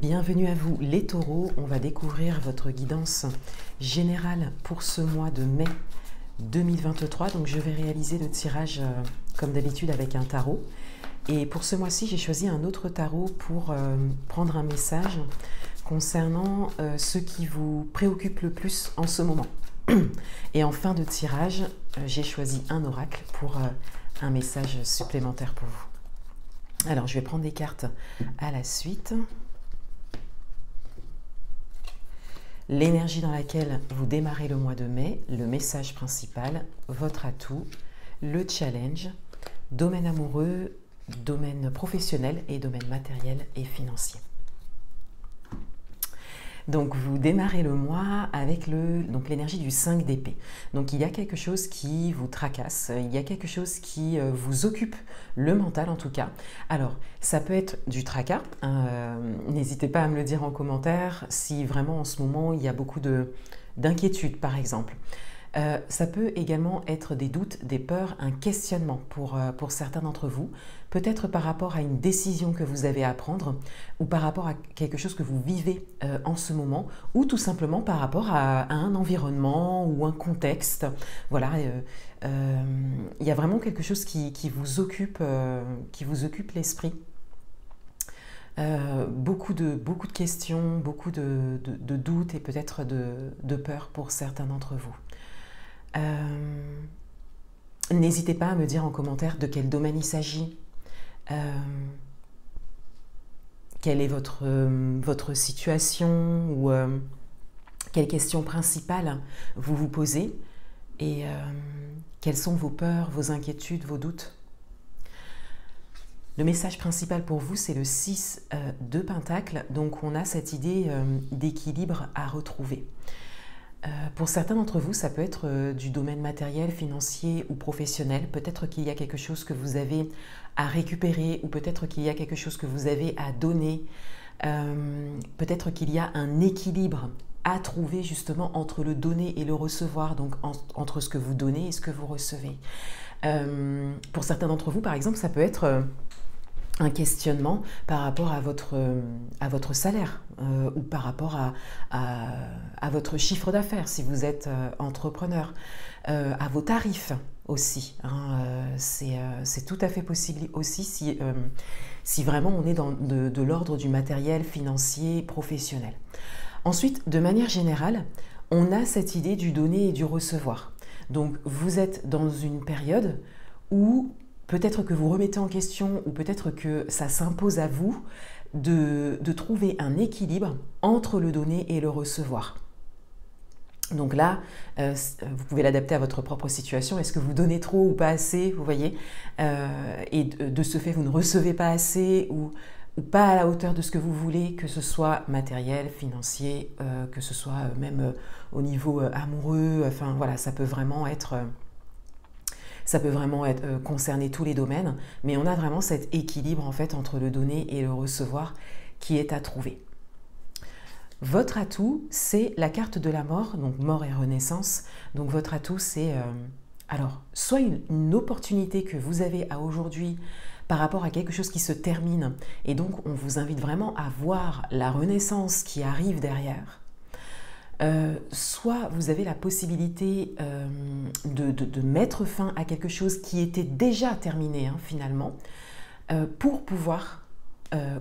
Bienvenue à vous les taureaux, on va découvrir votre guidance générale pour ce mois de mai 2023. Donc je vais réaliser le tirage comme d'habitude avec un tarot. Et pour ce mois-ci, j'ai choisi un autre tarot pour prendre un message concernant ce qui vous préoccupe le plus en ce moment. Et en fin de tirage, j'ai choisi un oracle pour un message supplémentaire pour vous. Alors je vais prendre des cartes à la suite. L'énergie dans laquelle vous démarrez le mois de mai, le message principal, votre atout, le challenge, domaine amoureux, domaine professionnel et domaine matériel et financier. Donc vous démarrez le mois avec l'énergie du 5 d'épée. Donc il y a quelque chose qui vous tracasse, il y a quelque chose qui vous occupe le mental en tout cas. Alors ça peut être du tracas, n'hésitez pas à me le dire en commentaire si vraiment en ce moment il y a beaucoup d'inquiétude par exemple. Ça peut également être des doutes, des peurs, un questionnement pour certains d'entre vous, peut-être par rapport à une décision que vous avez à prendre ou par rapport à quelque chose que vous vivez en ce moment ou tout simplement par rapport à un environnement ou un contexte. Voilà, il y a vraiment quelque chose qui vous occupe l'esprit. Beaucoup de questions, beaucoup de doutes et peut-être de peurs pour certains d'entre vous. N'hésitez pas à me dire en commentaire de quel domaine il s'agit, quelle est votre situation ou quelles questions principales vous vous posez et quelles sont vos peurs, vos inquiétudes, vos doutes. Le message principal pour vous, c'est le 6 de Pentacle, donc on a cette idée d'équilibre à retrouver. Pour certains d'entre vous, ça peut être du domaine matériel, financier ou professionnel. Peut-être qu'il y a quelque chose que vous avez à récupérer ou peut-être qu'il y a quelque chose que vous avez à donner. Peut-être qu'il y a un équilibre à trouver justement entre le donner et le recevoir, donc entre ce que vous donnez et ce que vous recevez. Pour certains d'entre vous, par exemple, ça peut être un questionnement par rapport à votre salaire ou par rapport à votre chiffre d'affaires si vous êtes entrepreneur, à vos tarifs aussi. C'est tout à fait possible aussi si vraiment on est dans de l'ordre du matériel financier professionnel. Ensuite, de manière générale, on a cette idée du donner et du recevoir. Donc vous êtes dans une période où peut-être que vous remettez en question ou peut-être que ça s'impose à vous de trouver un équilibre entre le donner et le recevoir. Donc là, vous pouvez l'adapter à votre propre situation. Est-ce que vous donnez trop ou pas assez, vous voyez, et de ce fait, vous ne recevez pas assez ou pas à la hauteur de ce que vous voulez, que ce soit matériel, financier, que ce soit même au niveau amoureux. Enfin voilà, ça peut vraiment être concerner tous les domaines, mais on a vraiment cet équilibre en fait entre le donner et le recevoir qui est à trouver. Votre atout, c'est la carte de la mort, donc mort et renaissance. Donc votre atout, c'est alors soit une opportunité que vous avez à aujourd'hui par rapport à quelque chose qui se termine, et donc on vous invite vraiment à voir la renaissance qui arrive derrière. Soit vous avez la possibilité de mettre fin à quelque chose qui était déjà terminé finalement, pour pouvoir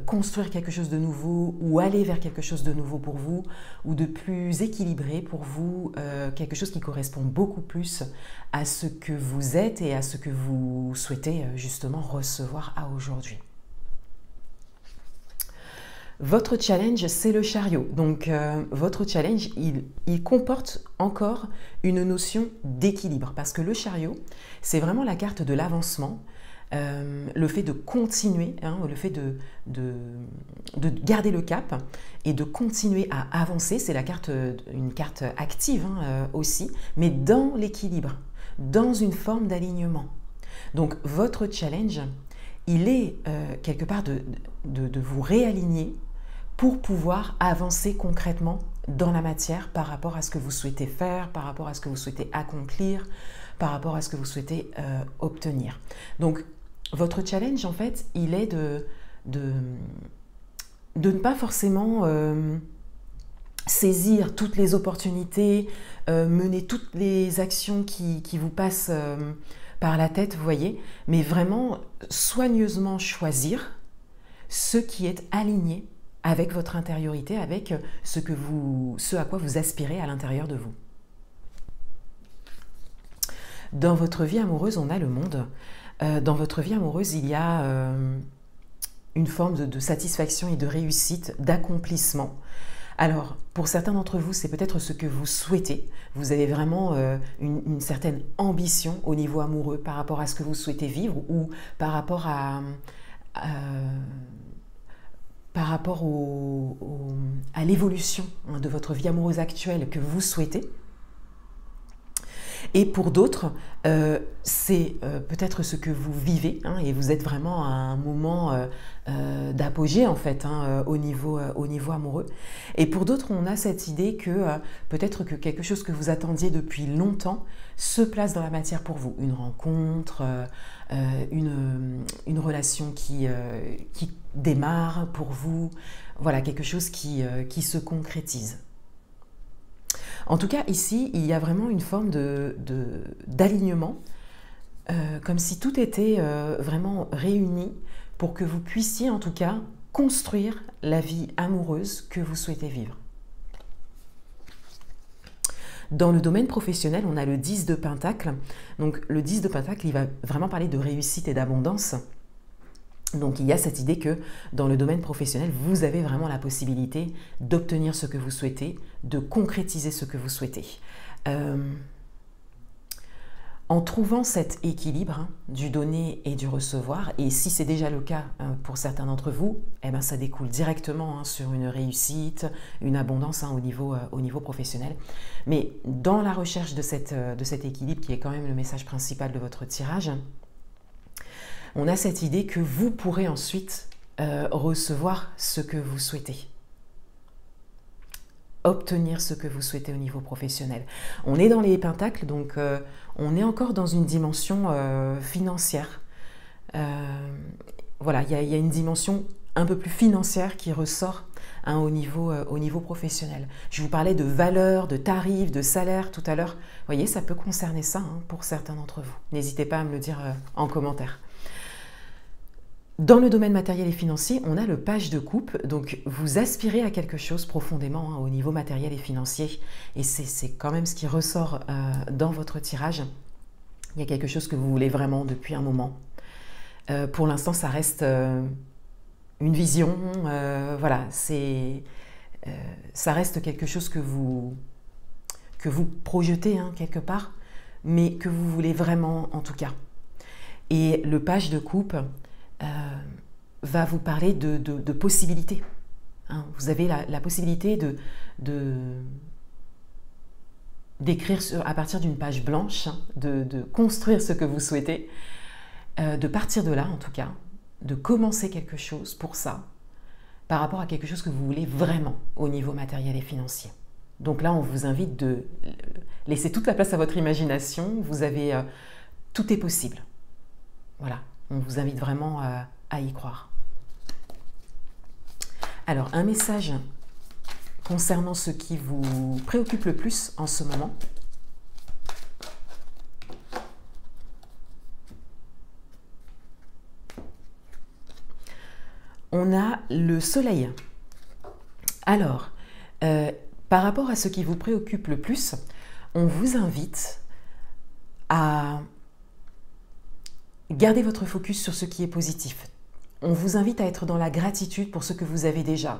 construire quelque chose de nouveau ou aller vers quelque chose de nouveau pour vous ou de plus équilibré pour vous, quelque chose qui correspond beaucoup plus à ce que vous êtes et à ce que vous souhaitez justement recevoir à aujourd'hui. Votre challenge, c'est le chariot. Donc, votre challenge, il comporte encore une notion d'équilibre. Parce que le chariot, c'est vraiment la carte de l'avancement, le fait de continuer, le fait de garder le cap et de continuer à avancer. C'est une carte active aussi, mais dans l'équilibre, dans une forme d'alignement. Donc, votre challenge, il est quelque part de vous réaligner pour pouvoir avancer concrètement dans la matière par rapport à ce que vous souhaitez faire, par rapport à ce que vous souhaitez accomplir, par rapport à ce que vous souhaitez obtenir. Donc, votre challenge, en fait, il est de de ne pas forcément saisir toutes les opportunités, mener toutes les actions qui vous passent par la tête, vous voyez, mais vraiment soigneusement choisir ce qui est aligné avec votre intériorité, avec ce à quoi vous aspirez à l'intérieur de vous. Dans votre vie amoureuse, on a le monde. Dans votre vie amoureuse, il y a une forme de satisfaction et de réussite, d'accomplissement. Alors, pour certains d'entre vous, c'est peut-être ce que vous souhaitez. Vous avez vraiment une certaine ambition au niveau amoureux par rapport à ce que vous souhaitez vivre ou par rapport à l'évolution de votre vie amoureuse actuelle que vous souhaitez. Et pour d'autres, c'est peut-être ce que vous vivez et vous êtes vraiment à un moment d'apogée en fait au niveau amoureux. Et pour d'autres, on a cette idée que peut-être que quelque chose que vous attendiez depuis longtemps se place dans la matière pour vous. Une rencontre, une relation qui démarre pour vous. Voilà, quelque chose qui se concrétise. En tout cas, ici, il y a vraiment une forme d'alignement, comme si tout était vraiment réuni pour que vous puissiez, en tout cas, construire la vie amoureuse que vous souhaitez vivre. Dans le domaine professionnel, on a le 10 de Pentacle. Donc, le 10 de Pentacle, il va vraiment parler de réussite et d'abondance. Donc il y a cette idée que dans le domaine professionnel, vous avez vraiment la possibilité d'obtenir ce que vous souhaitez, de concrétiser ce que vous souhaitez. En trouvant cet équilibre du donner et du recevoir, et si c'est déjà le cas pour certains d'entre vous, eh ben, ça découle directement sur une réussite, une abondance au niveau professionnel. Mais dans la recherche de cet équilibre, qui est quand même le message principal de votre tirage, on a cette idée que vous pourrez ensuite recevoir ce que vous souhaitez. Obtenir ce que vous souhaitez au niveau professionnel. On est dans les pentacles, donc on est encore dans une dimension financière. Voilà, il y a une dimension un peu plus financière qui ressort au niveau professionnel. Je vous parlais de valeur, de tarifs, de salaire tout à l'heure. Vous voyez, ça peut concerner ça pour certains d'entre vous. N'hésitez pas à me le dire en commentaire. Dans le domaine matériel et financier, on a le page de coupe, donc vous aspirez à quelque chose profondément au niveau matériel et financier, et c'est quand même ce qui ressort dans votre tirage. Il y a quelque chose que vous voulez vraiment depuis un moment. Pour l'instant, ça reste une vision, voilà, ça reste quelque chose que vous projetez quelque part, mais que vous voulez vraiment en tout cas. Et le page de coupe va vous parler de possibilités. Vous avez la possibilité d'écrire à partir d'une page blanche, de construire ce que vous souhaitez, de partir de là en tout cas, de commencer quelque chose pour ça, par rapport à quelque chose que vous voulez vraiment au niveau matériel et financier. Donc là, on vous invite de laisser toute la place à votre imagination. Vous avez, tout est possible. Voilà. On vous invite vraiment à y croire. Alors, un message concernant ce qui vous préoccupe le plus en ce moment. On a le soleil. Alors, par rapport à ce qui vous préoccupe le plus, on vous invite à gardez votre focus sur ce qui est positif. On vous invite à être dans la gratitude pour ce que vous avez déjà.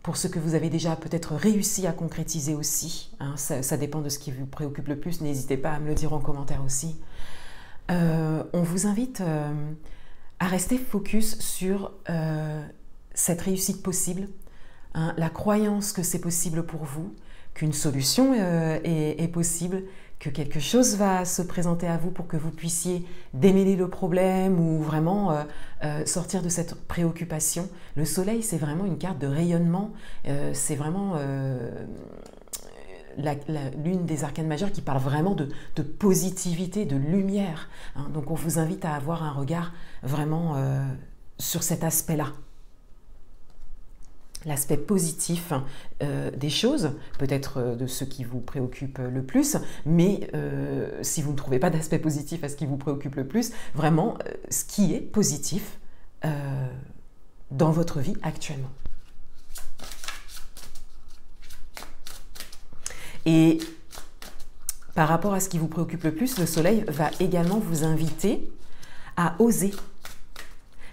Pour ce que vous avez déjà peut-être réussi à concrétiser aussi. Ça dépend de ce qui vous préoccupe le plus. N'hésitez pas à me le dire en commentaire aussi. On vous invite à rester focus sur cette réussite possible. La croyance que c'est possible pour vous, qu'une solution est possible, que quelque chose va se présenter à vous pour que vous puissiez démêler le problème ou vraiment sortir de cette préoccupation. Le soleil, c'est vraiment une carte de rayonnement, c'est vraiment l'une des arcanes majeures qui parle vraiment de positivité, de lumière. Donc on vous invite à avoir un regard vraiment sur cet aspect-là. l'aspect positif des choses, peut-être de ce qui vous préoccupe le plus, mais si vous ne trouvez pas d'aspect positif à ce qui vous préoccupe le plus, vraiment ce qui est positif dans votre vie actuellement. Et par rapport à ce qui vous préoccupe le plus, le soleil va également vous inviter à oser.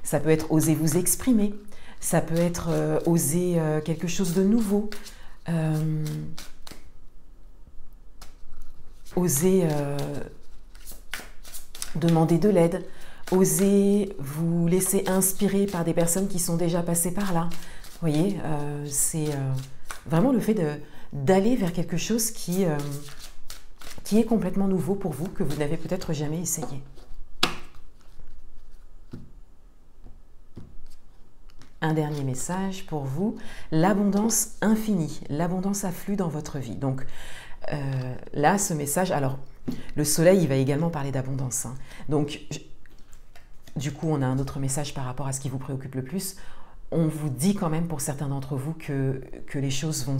Ça peut être oser vous exprimer, ça peut être oser quelque chose de nouveau, oser demander de l'aide, oser vous laisser inspirer par des personnes qui sont déjà passées par là. Vous voyez, c'est vraiment le fait d'aller vers quelque chose qui est complètement nouveau pour vous, que vous n'avez peut-être jamais essayé. Un dernier message pour vous, l'abondance infinie, l'abondance afflue dans votre vie. Donc là, ce message, alors le soleil, il va également parler d'abondance. Hein. Donc du coup, on a un autre message par rapport à ce qui vous préoccupe le plus. On vous dit quand même pour certains d'entre vous que les choses vont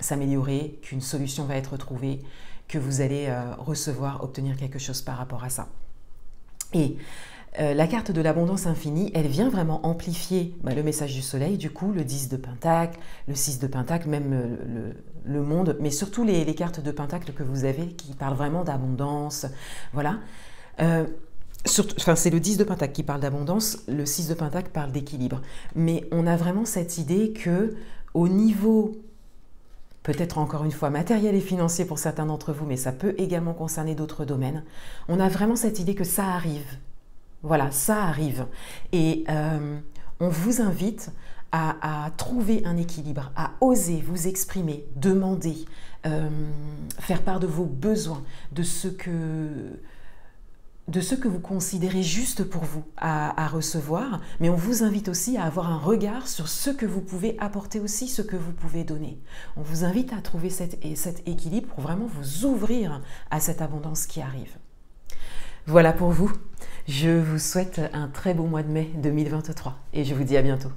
s'améliorer, qu'une solution va être trouvée, que vous allez recevoir, obtenir quelque chose par rapport à ça. Et la carte de l'abondance infinie, elle vient vraiment amplifier le message du soleil, du coup, le 10 de Pentacle, le 6 de Pentacle, même le monde, mais surtout les cartes de Pentacle que vous avez qui parlent vraiment d'abondance, voilà. C'est le 10 de Pentacle qui parle d'abondance, le 6 de Pentacle parle d'équilibre. Mais on a vraiment cette idée que au niveau, peut-être encore une fois, matériel et financier pour certains d'entre vous, mais ça peut également concerner d'autres domaines, on a vraiment cette idée que ça arrive. Voilà, ça arrive. Et on vous invite à trouver un équilibre, à oser vous exprimer, demander, faire part de vos besoins, de ce que vous considérez juste pour vous à recevoir, mais on vous invite aussi à avoir un regard sur ce que vous pouvez apporter aussi, ce que vous pouvez donner. On vous invite à trouver cet équilibre pour vraiment vous ouvrir à cette abondance qui arrive. Voilà pour vous. Je vous souhaite un très beau mois de mai 2023 et je vous dis à bientôt.